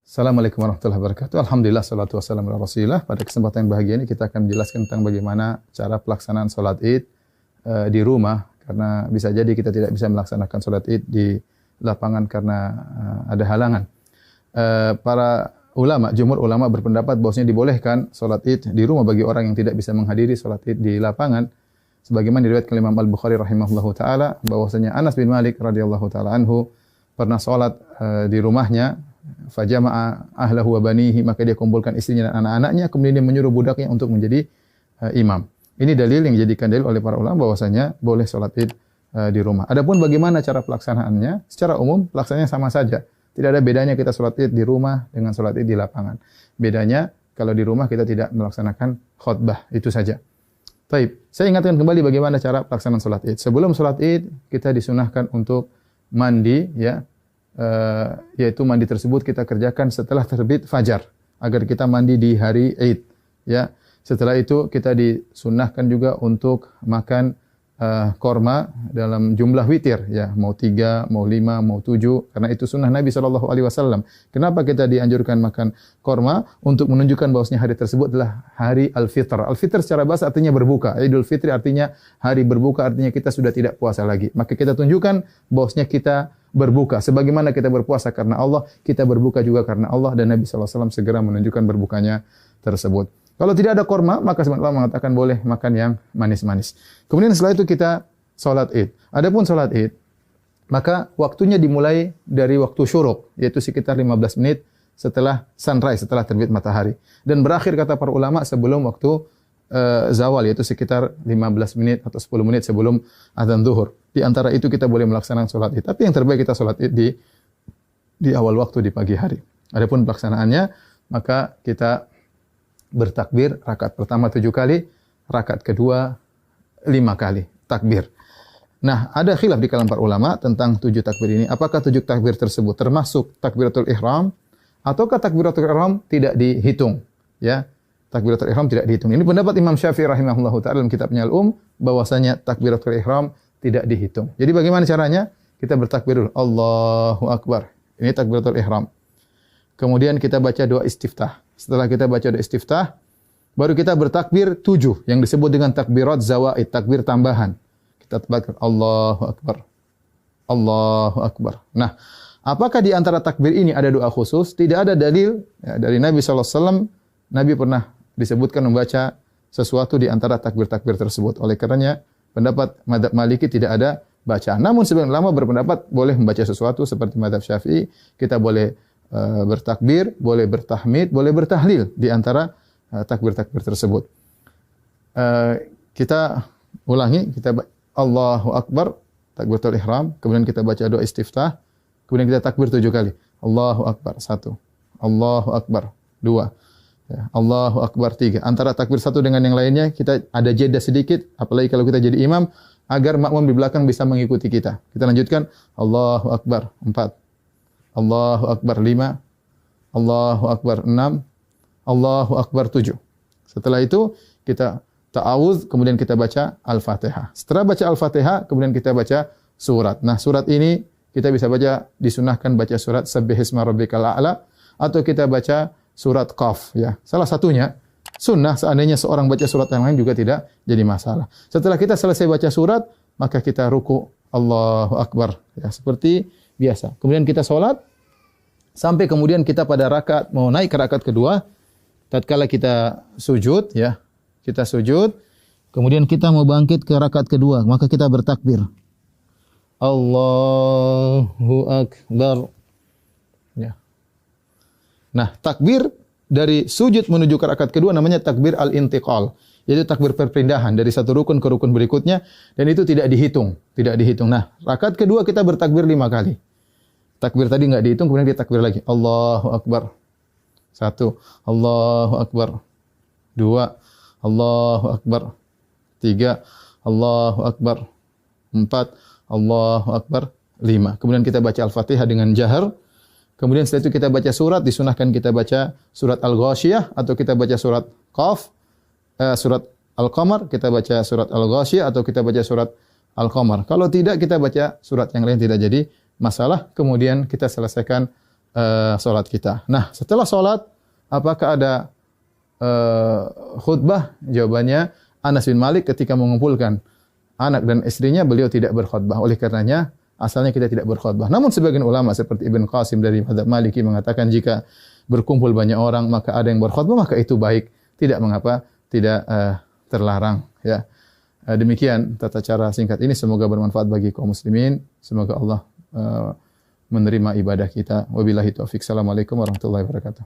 Assalamualaikum warahmatullahi wabarakatuh. Alhamdulillah, salatu wassalamu ala rasulillah. Pada kesempatan yang bahagia ini kita akan menjelaskan tentang bagaimana cara pelaksanaan sholat id di rumah. Karena bisa jadi kita tidak bisa melaksanakan sholat id di lapangan karena ada halangan. Para ulama, jumhur ulama berpendapat bahwasanya dibolehkan sholat id di rumah bagi orang yang tidak bisa menghadiri sholat id di lapangan. Sebagaimana diriwayatkan Imam Al-Bukhari rahimahullahu taala bahwasanya Anas bin Malik radhiyallahu taala anhu pernah sholat di rumahnya, fajama'a ahlahu wa banihi, maka dia kumpulkan istrinya dan anak-anaknya, kemudian dia menyuruh budaknya untuk menjadi imam. Ini dalil yang dijadikan dalil oleh para ulama bahwasanya boleh sholat id di rumah. Adapun bagaimana cara pelaksanaannya, secara umum pelaksanaannya sama saja. Tidak ada bedanya kita sholat id di rumah dengan sholat id di lapangan. Bedanya kalau di rumah kita tidak melaksanakan khutbah, itu saja. Baik, saya ingatkan kembali bagaimana cara pelaksanaan sholat id. Sebelum sholat id kita disunahkan untuk mandi, ya, yaitu mandi tersebut kita kerjakan setelah terbit fajar agar kita mandi di hari id, ya. Setelah itu kita disunnahkan juga untuk makan korma dalam jumlah witir, ya, mau 3, mau 5, mau 7, karena itu sunnah Nabi SAW. Kenapa kita dianjurkan makan korma? Untuk menunjukkan bahwasanya hari tersebut adalah hari Al-Fitr. Al-Fitr secara bahasa artinya berbuka. Idul Fitri artinya hari berbuka, artinya kita sudah tidak puasa lagi. Maka kita tunjukkan bahwasanya kita berbuka. Sebagaimana kita berpuasa karena Allah, kita berbuka juga karena Allah, dan Nabi SAW segera menunjukkan berbukanya tersebut. Kalau tidak ada korma, maka sebenarnya Allah mengatakan boleh makan yang manis-manis. Kemudian setelah itu kita sholat id. Adapun sholat id, maka waktunya dimulai dari waktu syuruk, yaitu sekitar 15 menit setelah sunrise, setelah terbit matahari. Dan berakhir kata para ulama sebelum waktu zawal, yaitu sekitar 15 menit atau 10 menit sebelum azan zuhur. Di antara itu kita boleh melaksanakan sholat id. Tapi yang terbaik kita sholat id di awal waktu, di pagi hari. Adapun pelaksanaannya, maka kita bertakbir rakaat pertama 7 kali, rakaat kedua 5 kali takbir. Nah, ada khilaf di kalangan para ulama tentang 7 takbir ini. Apakah 7 takbir tersebut termasuk takbiratul ihram ataukah takbiratul ihram tidak dihitung, ya? Takbiratul ihram tidak dihitung. Ini pendapat Imam Syafi'i rahimahullahu taala dalam kitabnya Al-Um, bahwasanya takbiratul ihram tidak dihitung. Jadi bagaimana caranya? Kita bertakbir dulu, Allahu Akbar. Ini takbiratul ihram. Kemudian kita baca doa istiftah. Setelah kita baca doa istiftah, baru kita bertakbir 7 yang disebut dengan takbirat zawaid, takbir tambahan. Kita takbir Allahu Akbar. Allahu Akbar. Nah, apakah di antara takbir ini ada doa khusus? Tidak ada dalil ya, dari Nabi SAW. Nabi pernah disebutkan membaca sesuatu di antara takbir-takbir tersebut. Oleh karenanya, pendapat mazhab Maliki tidak ada bacaan. Namun sebagian ulama berpendapat boleh membaca sesuatu seperti mazhab Syafi'i. Kita boleh bertakbir, boleh bertahmid, boleh bertahlil di antara takbir-takbir tersebut. Kita ulangi, kita Allahu Akbar, takbiratul ihram, kemudian kita baca doa istiftah, kemudian kita takbir 7 kali. Allahu Akbar 1, Allahu Akbar 2, ya, Allahu Akbar 3. Antara takbir satu dengan yang lainnya kita ada jeda sedikit, apalagi kalau kita jadi imam, agar makmum di belakang bisa mengikuti kita. Kita lanjutkan Allahu Akbar 4, Allahu Akbar 5, Allahu Akbar 6, Allahu Akbar 7. Setelah itu kita ta'awudz, kemudian kita baca Al-Fatihah. Setelah baca Al-Fatihah, kemudian kita baca surat. Nah, surat ini kita bisa baca, disunahkan baca surat Sabbihisma Rabbikal A'la, atau kita baca surat Qaf, ya. Salah satunya sunnah, seandainya seorang baca surat yang lain juga tidak jadi masalah. Setelah kita selesai baca surat, maka kita ruku, Allahu Akbar, ya, seperti biasa. Kemudian kita sholat, sampai kemudian kita pada rakaat, mau naik ke rakaat kedua, tatkala kita sujud, ya, kita sujud, kemudian kita mau bangkit ke rakaat kedua, maka kita bertakbir. Allahu Akbar. Ya. Nah, takbir dari sujud menuju ke rakaat kedua namanya takbir al-intiqal. Yaitu takbir perpindahan dari satu rukun ke rukun berikutnya, dan itu tidak dihitung, tidak dihitung. Nah, rakaat kedua kita bertakbir 5 kali. Takbir tadi enggak dihitung, kemudian kita takbir lagi. Allahu Akbar. 1, Allahu Akbar. 2, Allahu Akbar. 3, Allahu Akbar. 4, Allahu Akbar. 5. Kemudian kita baca Al-Fatihah dengan jahar. Kemudian setelah itu kita baca surat, disunahkan kita baca surat Al-Ghasyiyah atau kita baca surat Qaf. Surat Al-Qamar, kita baca surat Al-Ghasyiyah atau kita baca surat Al-Qamar. Kalau tidak, kita baca surat yang lain, tidak jadi masalah. Kemudian kita selesaikan salat kita. Nah, setelah salat apakah ada khutbah? Jawabannya Anas bin Malik ketika mengumpulkan anak dan istrinya beliau tidak berkhutbah. Oleh karenanya asalnya kita tidak berkhutbah. Namun sebagian ulama seperti Ibn Qasim dari mazhab Maliki mengatakan jika berkumpul banyak orang maka ada yang berkhutbah maka itu baik, tidak mengapa, tidak terlarang ya. Demikian tata cara singkat ini, semoga bermanfaat bagi kaum muslimin. Semoga Allah menerima ibadah kita. Wabillahi taufik. Assalamualaikum warahmatullahi wabarakatuh.